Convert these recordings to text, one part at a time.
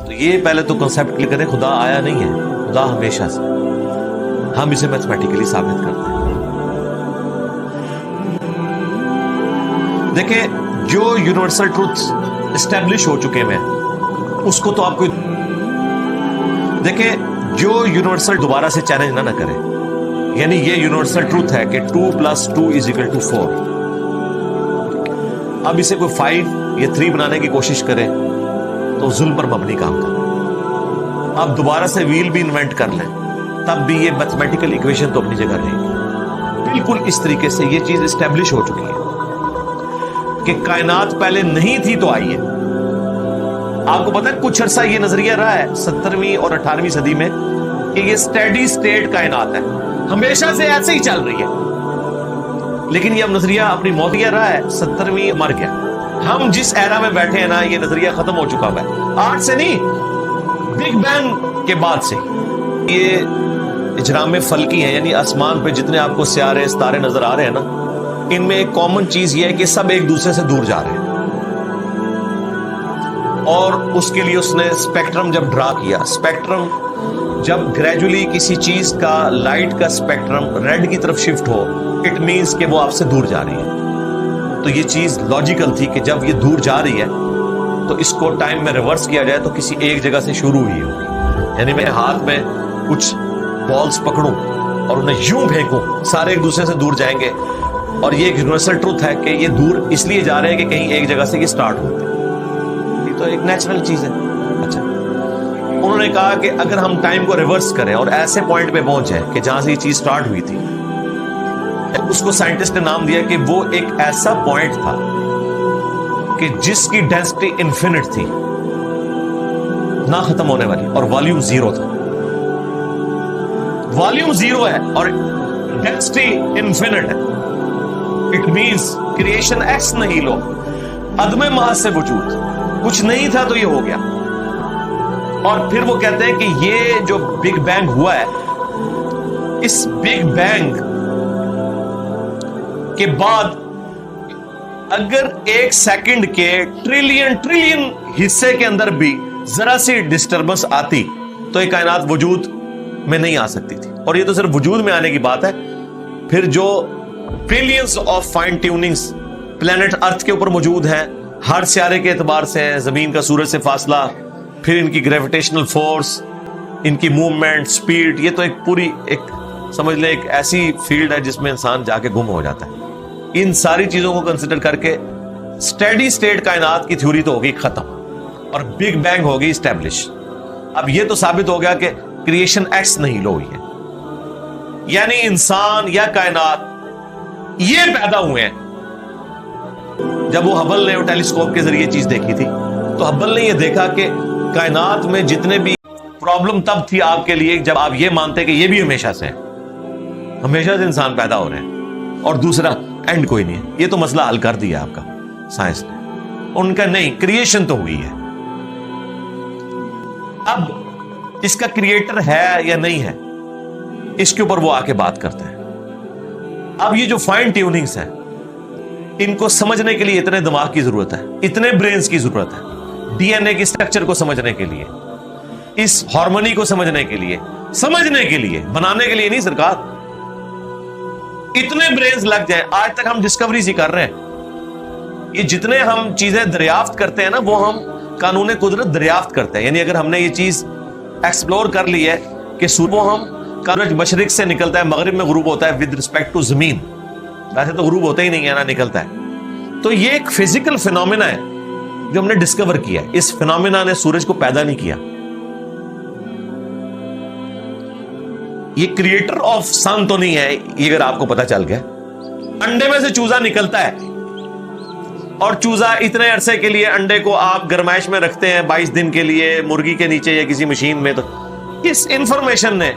تو یہ پہلے تو کنسپٹ کلیئر کریں، خدا آیا نہیں ہے، خدا ہمیشہ سے، ہم اسے میتھمیٹیکلی ثابت کرتے ہیں۔ دیکھیں جو یونیورسل ٹروتھ اسٹیبلش ہو چکے ہیں اس کو تو آپ کو دیکھیں، جو یونیورسل دوبارہ سے چیلنج نہ کرے، یعنی یہ یونیورسل ٹروتھ ہے کہ 2 + 2 = 4، اب اسے کوئی 5 یا 3 بنانے کی کوشش کرے تو ظلم پر مبنی کام کرے۔ اب دوبارہ سے ویل بھی انوینٹ کر لیں تب بھی یہ میتھمیٹیکل ایکویشن تو اپنی جگہ رہے گی۔ بالکل اس طریقے سے یہ چیز اسٹیبلش ہو چکی ہے کہ کائنات پہلے نہیں تھی تو آئی ہے۔ آپ کو پتا ہے کچھ عرصہ یہ نظریہ رہا ہے 17ویں اور 18ویں صدی میں کہ یہ اسٹیڈی سٹیٹ کائنات ہے، ہمیشہ سے ایسے ہی چل رہی ہے، لیکن یہ اب نظریہ اپنی موتیہ رہا ہے، 17ویں مر گیا۔ ہم جس ایرا میں بیٹھے ہیں نا، یہ نظریہ ختم ہو چکا ہوا ہے، آج سے نہیں، بگ بینگ کے بعد سے۔ یہ اجرام فلکی ہیں، یعنی آسمان پہ جتنے آپ کو سیارے ستارے نظر آ رہے ہیں نا، ان میں ایک کامن چیز یہ ہے کہ سب ایک دوسرے سے دور جا رہے ہیں، اور اس کے لیے اس نے اسپیکٹرم جب ڈرا کیا، اسپیکٹرم جب گریجولی کسی چیز کا لائٹ کا اسپیکٹرم ریڈ کی طرف شفٹ ہو، اٹ مینس کہ وہ آپ سے دور جا رہی ہے۔ تو یہ چیز لاجیکل تھی کہ جب یہ دور جا رہی ہے تو اس کو ٹائم میں ریورس کیا جائے تو کسی ایک جگہ سے شروع ہوئی ہوگی، یعنی میں ہاتھ میں کچھ بالز پکڑوں اور انہیں یوں پھینکوں، سارے ایک دوسرے سے دور جائیں گے، اور یہ ایک یونیورسل ٹروتھ ہے کہ یہ دور اس لیے جا رہے ہیں کہ کہیں ایک جگہ سے یہ سٹارٹ ہوتے ہیں، یہ تو ایک نیچرل چیز ہے۔ اچھا، انہوں نے کہا کہ اگر ہم ٹائم کو ریورس کریں اور ایسے پوائنٹ پہ پہنچے کہ جہاں سے یہ چیز سٹارٹ ہوئی تھی، اس کو سائنٹسٹ نے نام دیا کہ وہ ایک ایسا پوائنٹ تھا کہ جس کی ڈینسٹی انفینٹ تھی، نہ ختم ہونے والی، اور والیوم 0 تھا۔ والیوم 0 ہے اور ڈینسٹی انفینٹ ہے، اٹ مینس کریشن ایکس نہیں لو، عدم محض سے وجود، کچھ نہیں تھا تو یہ ہو گیا۔ اور پھر وہ کہتے ہیں کہ یہ جو بگ بینگ ہوا ہے، اس بگ بینگ کے بعد اگر 1 سیکنڈ کے ٹریلین حصے کے اندر بھی ذرا سی ڈسٹربنس آتی تو یہ کائنات وجود میں نہیں آ سکتی تھی۔ اور یہ تو صرف وجود میں آنے کی بات ہے، پھر جو trillions of fine tunings planet earth کے اوپر موجود ہیں، ہر سیارے کے اعتبار سے ہیں، زمین کا سورج سے فاصلہ، پھر ان کی گریویٹیشنل فورس، ان کی موومنٹ، سپیڈ، یہ تو ایک پوری ایک سمجھ لیں ایک ایسی فیلڈ ہے جس میں انسان جا کے گم ہو جاتا ہے۔ ان ساری چیزوں کو کنسیڈر کر کے اسٹیڈی سٹیٹ کائنات کی تھیوری تو ہوگی ختم اور بگ بینگ ہوگی اسٹیبلش۔ اب یہ تو ثابت ہو گیا کہ کریشن ایکس نہیں لو ہوئی ہے، یعنی انسان یا کائنات یہ پیدا ہوئے ہیں۔ جب وہ ہبل نے ٹیلیسکوپ کے ذریعے چیز دیکھی تھی تو ہبل نے یہ دیکھا کہ کائنات میں جتنے بھی پرابلم تب تھی آپ کے لیے جب آپ یہ مانتے کہ یہ بھی ہمیشہ سے ہے، ہمیشہ سے انسان پیدا ہو رہے ہیں، اور دوسرا اینڈ کوئی نہیں ہے، یہ تو مسئلہ حل کر دیا آپ کا سائنس نے۔ ان کا نہیں، کریشن تو ہوئی ہے۔ اب اس کا کریٹر ہے یا نہیں ہے، اس کے اوپر وہ آ کے بات کرتے ہیں۔ اب یہ جو فائن ٹیوننگز ہیں، ان کو سمجھنے کے لیے اتنے دماغ کی ضرورت ہے، اتنے برینز کی ضرورت ہے، ڈی این اے کی سٹرکچر کو سمجھنے کے لیے، اس ہارمونی کو سمجھنے کے لیے، بنانے کے لیے نہیں سرکار، اتنے برینز لگ جائیں۔ آج تک ہم ڈسکوریز ہی کر رہے ہیں، یہ جتنے ہم چیزیں دریافت کرتے ہیں نا، وہ ہم قانون قدرت دریافت کرتے ہیں۔ یعنی اگر ہم نے یہ چیز ایکسپلور کر لی ہے کہ سورج ہم سورج مشرق سے نکلتا ہے، مغرب میں غروب ہوتا ہے ود رسپیکٹ ٹو زمین، ویسے تو غروب ہوتا ہی نہیں ہے نا، نکلتا ہے۔ تو یہ ایک فزیکل فینومینا ہے جو ہم نے ڈسکور کیا ہے۔ اس فینومینا نے سورج کو پیدا نہیں کیا، یہ کریٹر آف سن تو نہیں ہے، یہ اگر آپ کو پتا چل گیا۔ انڈے میں سے چوزا نکلتا ہے، اور چوزا اتنے عرصے کے لیے انڈے کو آپ گرمائش میں رکھتے ہیں 22 دن کے لیے مرغی کے نیچے یا کسی مشین میں، تو اس انفارمیشن نے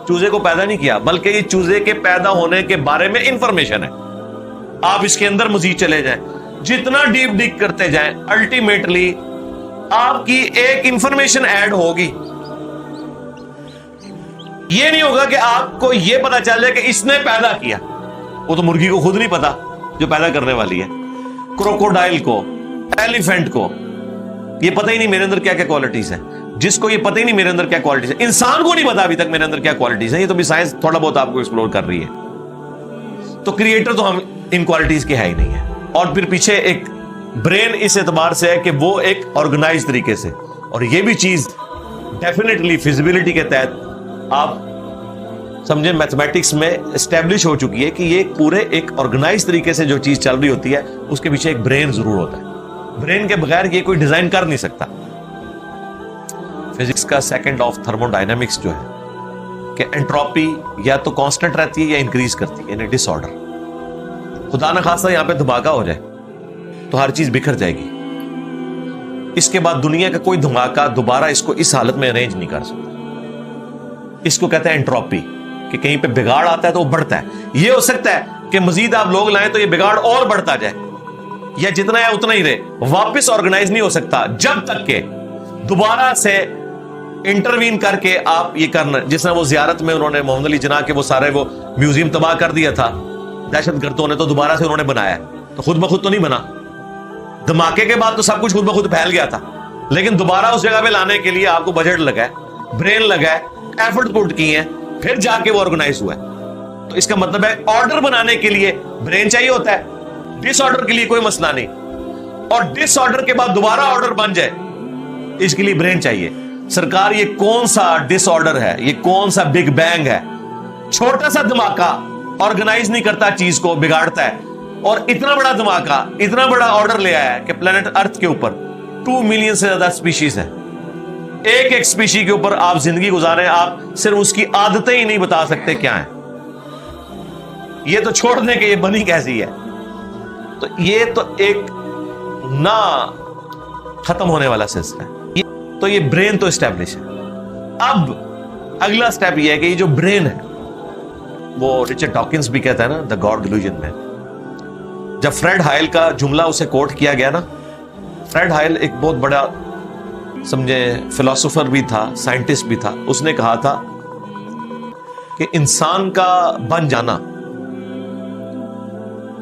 چوزے کو پیدا نہیں کیا، بلکہ یہ چوزے کے پیدا ہونے کے بارے میں انفارمیشن ہے۔ آپ اس کے اندر مزید چلے جائیں، جتنا ڈیپ ڈگ کرتے جائیں، الٹیمیٹلی آپ کی ایک انفارمیشن ایڈ ہوگی۔ یہ نہیں ہوگا کہ آپ کو یہ پتا چل جائے کہ اس نے پیدا کیا، وہ تو مرغی کو خود نہیں پتا جو پیدا کرنے والی ہے، کروکوڈائل کو، ایلیفینٹ کو، یہ پتہ ہی نہیں میرے اندر کیا کیا کوالٹیز ہیں. جس کو یہ پتہ ہی نہیں میرے اندر کیا کوالٹیز ہیں, انسان کو نہیں پتا ابھی تک میرے اندر کیا کوالٹیز ہیں, یہ تو بھی سائنس تھوڑا بہت آپ کو ایکسپلور کر رہی ہے. تو کریٹر تو ہم ان کوالٹیز کے ہے ہی نہیں ہے. اور پھر پیچھے ایک برین اس اعتبار سے ہے کہ وہ ایک آرگنائز طریقے سے, اور یہ بھی چیز ڈیفینیٹلی فیزیبلٹی کے تحت آپ سمجھیں میتھمیٹکس میں اسٹیبلش ہو چکی ہے کہ یہ پورے ایک آرگنائز طریقے سے جو چیز چل رہی ہوتی ہے اس کے پیچھے ایک برین ضرور ہوتا ہے. برین کے بغیر یہ کوئی ڈیزائن کر نہیں سکتا. فزکس کا سیکنڈ آف تھرمو ڈائنامکس جو ہے کہ انٹروپی یا تو کانسٹنٹ رہتی ہے یا انکریز کرتی ہے, یعنی ڈس آرڈر. خدا نہ خواستہ یہاں پہ دھماکہ ہو جائے تو ہر چیز بکھر جائے گی. اس کے بعد دنیا کا کوئی دھماکہ دوبارہ اس کو اس حالت میں ارینج نہیں کر سکتا. اس کو کہتے ہیں انٹروپی, کہ کہیں پہ بگاڑ آتا ہے تو وہ بڑھتا ہے. یہ ہو سکتا ہے کہ مزید آپ لوگ لائیں تو یہ بگاڑ اور بڑھتا جائے, یا جتنا ہے اتنا ہی رہے, واپس آرگنائز نہیں ہو سکتا جب تک کہ دوبارہ سے انٹروین کر کے آپ یہ کرنا. جس طرح وہ زیارت میں انہوں نے محمد علی جناح کے وہ سارے وہ میوزیم تباہ کر دیا تھا دہشت گردوں نے, تو دوبارہ سے انہوں نے بنایا, تو خود بخود تو نہیں بنا. دھماکے کے بعد تو سب کچھ خود بخود پھیل گیا تھا, لیکن دوبارہ اس جگہ پہ لانے کے لیے آپ کو بجٹ لگا ہے, برین لگا ہے, ایفرٹ پٹ کی ہیں, پھر جا کے وہ آرگنائز ہوا ہے. تو اس کا مطلب ہے آرڈر بنانے کے لیے برین چاہیے ہوتا ہے, ڈس آرڈر کے لیے کوئی مسئلہ نہیں, اور ڈس آرڈر کے بعد دوبارہ آرڈر بن جائے اس کے لیے برین چاہیے. سرکار یہ کون سا ڈس آرڈر ہے, یہ کون سا بگ بینگ ہے؟ چھوٹا سا دھماکہ آرگنائز نہیں کرتا, چیز کو بگاڑتا ہے, اور اتنا بڑا دھماکہ اتنا بڑا آرڈر لے آیا ہے کہ پلانٹ ارتھ کے اوپر 2 ملین سے زیادہ سپیشیز ہیں. ایک ایک سپیشی کے اوپر آپ زندگی گزاریں, آپ صرف اس کی عادتیں ہی نہیں بتا سکتے کیا ہیں. یہ تو چھوڑ دیں کہ یہ بنی کیسی ہے. تو یہ تو ایک نہ ختم ہونے والا سلسلہ ہے. تو یہ برین تو اسٹیبلش ہے. اب اگلا سٹیپ یہ ہے کہ یہ جو برین ہے, وہ رچرڈ ڈاکنز بھی کہتا ہے نا, دا گاڈ ڈیلوژن میں. جب فریڈ ہائل کا جملہ اسے کوٹ کیا گیا نا, فریڈ ہائل ایک بہت بڑا سمجھے فلاسفر بھی تھا, سائنٹسٹ بھی تھا. اس نے کہا تھا کہ انسان کا بن جانا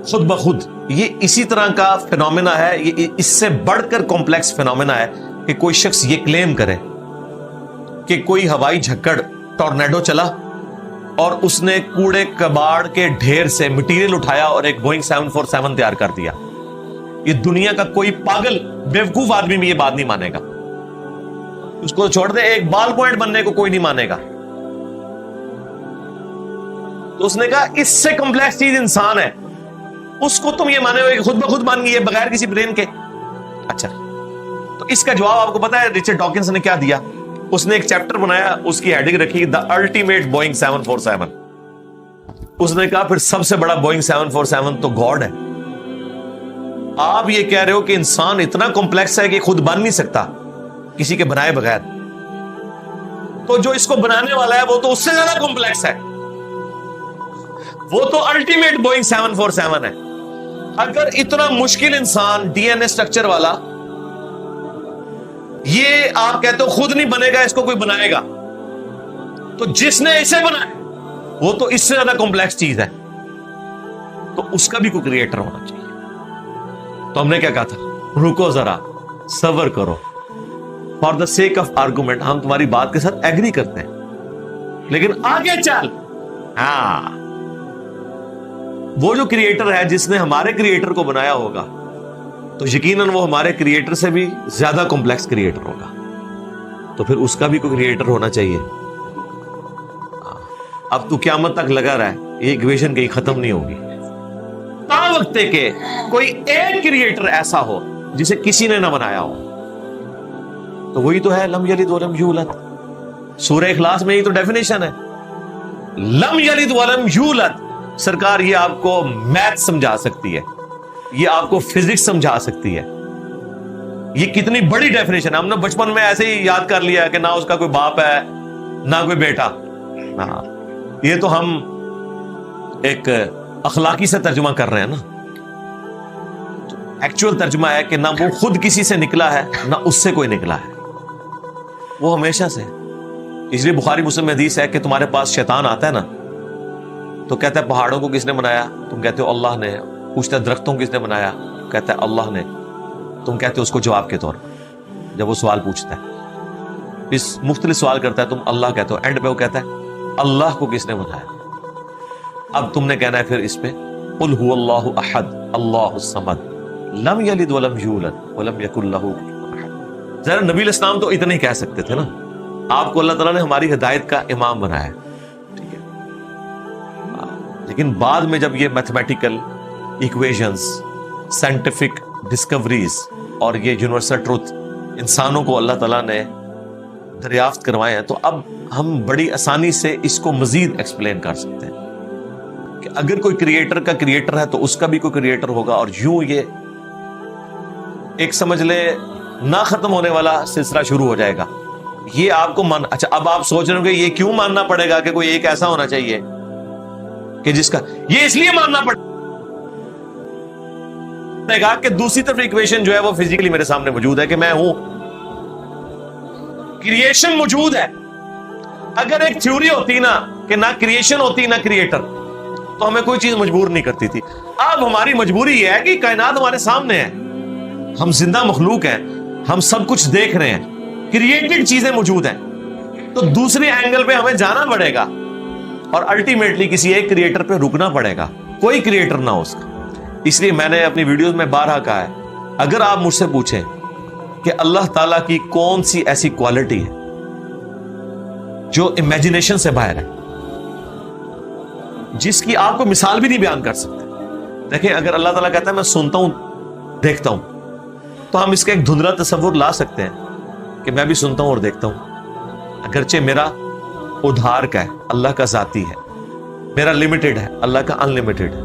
خود بخود یہ اسی طرح کا فینومینا ہے, یہ اس سے بڑھ کر کمپلیکس فینومینا ہے کہ کوئی شخص یہ کلیم کرے کہ کوئی ہوائی جھکڑ ٹورنیڈو چلا اور اس نے کوڑے کباڑ کے ڈھیر سے مٹیریل اٹھایا اور ایک بوئنگ 747 تیار کر دیا. یہ دنیا کا کوئی پاگل بیوقوف آدمی بھی یہ بات نہیں مانے گا. اس کو چھوڑ دے, ایک بال پوائنٹ بننے کو کوئی نہیں مانے گا. تو اس نے کہا اس سے کمپلیکس چیز انسان ہے, اس کو تم یہ مانے ہو کہ خود بخود مان گئی ہے بغیر کسی برین کے. اچھا, تو اس کا جواب آپ کو پتا ہے رچرڈ ڈاکنز نے کیا دیا؟ اس نے ایک چیپٹر بنایا, اس کی ہیڈنگ رکھی دا الٹیمیٹ بوئنگ 747. اس نے کہا پھر سب سے بڑا بوئنگ 747 تو گاڈ ہے. آپ یہ کہہ رہے ہو کہ انسان اتنا کمپلیکس ہے کہ خود بن نہیں سکتا کسی کے بنائے بغیر, تو جو اس کو بنانے والا ہے وہ تو اس سے زیادہ کمپلیکس ہے, وہ تو الٹیمیٹ بوئنگ 747 ہے. اگر اتنا مشکل انسان ڈی این اے اسٹرکچر والا, یہ آپ کہتے ہو خود نہیں بنے گا, اس کو کوئی بنائے گا, تو جس نے اسے بنایا وہ تو اس سے زیادہ کمپلیکس چیز ہے, تو اس کا بھی کوئی کریٹر ہونا چاہیے. تو ہم نے کیا کہا تھا, رکو ذرا, صبر کرو, for the sake of argument ہم تمہاری بات کے ساتھ ایگری کرتے ہیں, لیکن آگے چل. ہاں, وہ جو کریٹر ہے جس نے ہمارے کریٹر کو بنایا ہوگا تو یقیناً وہ ہمارے کریٹر سے بھی زیادہ کمپلیکس کریٹر ہوگا, تو پھر اس کا بھی کوئی کریٹر ہونا چاہیے. اب تو قیامت تک لگا رہا ہے, یہ ایکویشن کہیں ختم نہیں ہوگی تا وقت کہ کوئی ایک کریٹر ایسا ہو جسے کسی نے نہ بنایا ہو. تو وہی تو ہے لم یلد ولم یولد. سورہ اخلاص میں یہ تو ڈیفینیشن ہے, لم یلد ولم یولد. سرکار یہ آپ کو میتھ سمجھا سکتی ہے, یہ آپ کو فزکس سمجھا سکتی ہے. یہ کتنی بڑی ڈیفینیشن ہے. ہم نے بچپن میں ایسے ہی یاد کر لیا کہ نہ اس کا کوئی باپ ہے نہ کوئی بیٹا. ہاں, یہ تو ہم ایک اخلاقی سے ترجمہ کر رہے ہیں نا. ایکچوئل ترجمہ ہے کہ نہ وہ خود کسی سے نکلا ہے نہ اس سے کوئی نکلا ہے, وہ ہمیشہ سے. اس لیے بخاری مسلم میں حدیث ہے کہ تمہارے پاس شیطان آتا ہے نا, تو کہتا ہے پہاڑوں کو کس نے بنایا؟ تم کہتے ہو اللہ نے. پوچھتا ہے درختوں کو کس نے بنایا؟ کہتا ہے اللہ نے. تم کہتے ہو اس کو جواب کے طور پر جب وہ سوال پوچھتا ہے، اس مختلف سوال کرتا ہے، تم اللہ کہتے ہو، اینڈ پہ وہ کہتا ہے اللہ کو کس نے بنایا؟ اب تم نے کہنا ہے پھر اس پہ قل هو اللہ احد اللہ الصمد لم یلد ولم یولد ولم یکن لہ کفوا احد۔ ذرا نبی علیہ السلام تو اتنا ہی کہہ سکتے تھے نا، آپ کو اللہ تعالیٰ نے ہماری ہدایت کا امام بنایا، ٹھیک ہے، لیکن بعد میں جب یہ میتھمیٹیکل ایکویشنز، سائنٹیفک ڈسکوریز اور یہ یونیورسل ٹروتھ انسانوں کو اللہ تعالیٰ نے دریافت کروائے ہیں، تو اب ہم بڑی آسانی سے اس کو مزید ایکسپلین کر سکتے ہیں کہ اگر کوئی کریٹر کا کریٹر ہے تو اس کا بھی کوئی کریٹر ہوگا، اور یوں یہ ایک سمجھ لے نہ ختم ہونے والا سلسلہ شروع ہو جائے گا۔ یہ آپ کو اچھا اب آپ سوچ رہے ہوں کہ یہ کیوں ماننا پڑے گا کہ کوئی ایک ایسا ہونا چاہیے کہ جس کا یہ اس لیے ماننا پڑے گا کہ دوسری طرف ایکویشن جو ہے وہ فزیکلی میرے سامنے موجود ہے کہ میں ہوں، کریشن موجود ہے۔ اگر ایک تھیوری ہوتی نا کہ نہ کریشن ہوتی نہ کریٹر تو ہمیں کوئی چیز مجبور نہیں کرتی تھی۔ اب ہماری مجبوری یہ ہے کہ کائنات ہمارے سامنے ہے، ہم زندہ مخلوق ہیں، ہم سب کچھ دیکھ رہے ہیں، کریٹڈ چیزیں موجود ہیں، تو دوسرے اینگل پہ ہمیں جانا پڑے گا اور الٹیمیٹلی کسی ایک کریٹر پہ رکنا پڑے گا، کوئی کریٹر نہ ہو اس کا۔ اس لیے میں نے اپنی ویڈیوز میں بارہا کہا ہے، اگر آپ مجھ سے پوچھیں کہ اللہ تعالیٰ کی کون سی ایسی کوالٹی ہے جو امیجنیشن سے باہر ہے، جس کی آپ کو مثال بھی نہیں بیان کر سکتے۔ دیکھیں اگر اللہ تعالیٰ کہتا ہے میں سنتا ہوں دیکھتا ہوں، تو ہم اس کا ایک دھندلا تصور لا سکتے ہیں کہ میں بھی سنتا ہوں اور دیکھتا ہوں، اگرچہ میرا ادھار کا ہے، اللہ کا ذاتی ہے، میرا لمیٹڈ ہے، اللہ کا ان لمیٹڈ ہے،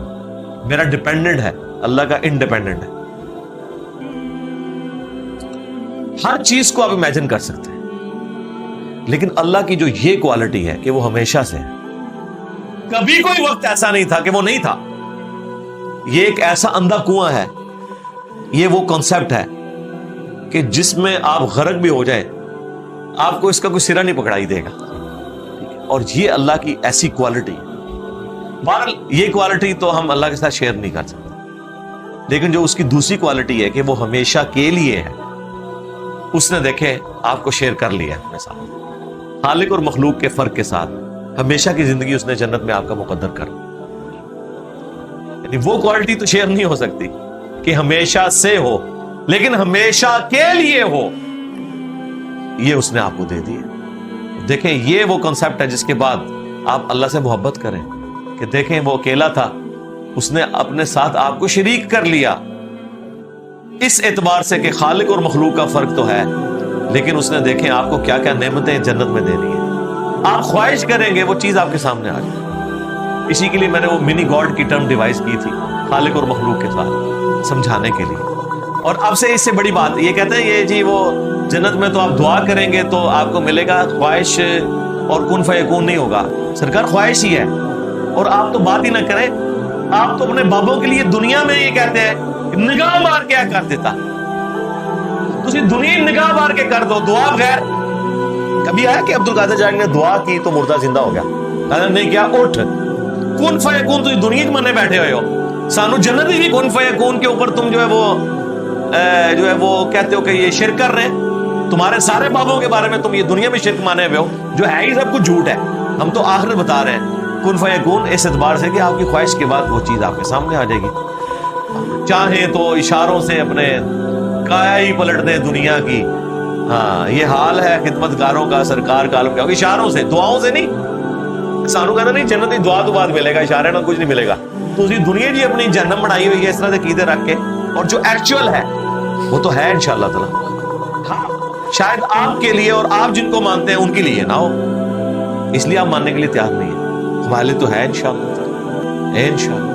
میرا ڈیپینڈنٹ ہے، اللہ کا انڈیپینڈنٹ ہے۔ ہر چیز کو آپ امیجن کر سکتے ہیں، لیکن اللہ کی جو یہ کوالٹی ہے کہ وہ ہمیشہ سے ہے، کبھی کوئی وقت ایسا نہیں تھا کہ وہ نہیں تھا۔ یہ ایک ایسا اندھا کنواں ہے، یہ وہ کانسیپٹ ہے کہ جس میں آپ غرق بھی ہو جائیں آپ کو اس کا کوئی سرا نہیں پکڑائی دے گا، اور یہ اللہ کی ایسی کوالٹی ہے۔ بہرحال یہ کوالٹی تو ہم اللہ کے ساتھ شیئر نہیں کر سکتے، لیکن جو اس کی دوسری کوالٹی ہے کہ وہ ہمیشہ کے لیے ہے، اس نے دیکھے آپ کو شیئر کر لیا اپنے ساتھ، خالق اور مخلوق کے فرق کے ساتھ ہمیشہ کی زندگی اس نے جنت میں آپ کا مقدر کر، یعنی وہ کوالٹی تو شیئر نہیں ہو سکتی کہ ہمیشہ سے ہو، لیکن ہمیشہ کے لیے ہو، یہ اس نے آپ کو دے دی۔ دیکھیں یہ وہ کنسپٹ ہے جس کے بعد آپ اللہ سے محبت کریں کہ دیکھیں وہ اکیلا تھا، اس نے اپنے ساتھ آپ کو شریک کر لیا، اس اعتبار سے کہ خالق اور مخلوق کا فرق تو ہے، لیکن اس نے دیکھیں آپ کو کیا کیا نعمتیں جنت میں دینی ہیں، آپ خواہش کریں گے وہ چیز آپ کے سامنے آ جائے۔ اسی کے لیے میں نے وہ منی گاڈ کی ٹرم ڈیوائز کی تھی خالق اور مخلوق کے ساتھ سمجھانے کے لیے۔ اور اب سے اس سے بڑی بات یہ کہتے ہیں یہ جی وہ جنت میں تو آپ دعا کریں گے تو آپ کو ملے گا، خواہش اور کن فیکون نہیں ہوگا۔ سرکار خواہش ہی ہے، اور آپ تو بات ہی نہ کریں، آپ تو اپنے بابوں کے لیے دنیا میں یہ کہتے ہیں نگاہ مار کے کر دیتا، تسی دنیا نگاہ مار کے کر دو، دعا بغیر۔ کبھی آیا کہ عبد القادر جیلانی نے دعا کی تو مردہ زندہ ہو گیا؟ نہیں کیا، اٹھ کن فیکون، تم دنیا کے مننے بیٹھے ہوئے ہو، سانو جنت بھی کن فیکون کے اوپر تم جو ہے وہ کہتے ہو کہ یہ شرک کر رہے ہیں، تمہارے سارے بابوں کے بارے میں تم یہ دنیا میں شرک مانے ہوئے ہو، جو ہے ہی سب کچھ جھوٹ ہے، ہم تو آخرت بتا رہے ہیں کن فیکون، اس اعتبار سے کہ آپ کی خواہش کے بعد وہ چیز آپ کے سامنے آ جائے گی۔ چاہیں تو اشاروں سے اپنے کایا ہی پلٹ دیں دنیا کی، ہاں یہ حال ہے خدمت گاروں کا، سرکار کا عالم کیا، اشاروں سے، دعاؤں سے نہیں۔ سانو کہنا نہیں جنت دعا تو بعد ملے گا، اشارے نہ کچھ نہیں ملے گا، تو اسی دنیا جی اپنی جہنم بنائی ہوئی ہے اس طرح سے عقیدے رکھ کے، اور جو ایکچوئل ہے وہ تو ہے انشاءاللہ تعالی، ہاں شاید آپ کے لیے اور آپ جن کو مانتے ہیں ان کے لیے نہ ہو، اس لیے آپ ماننے کے لیے تیار نہیں ہے، ہمارے لیے تو ہے انشاءاللہ، انشاءاللہ۔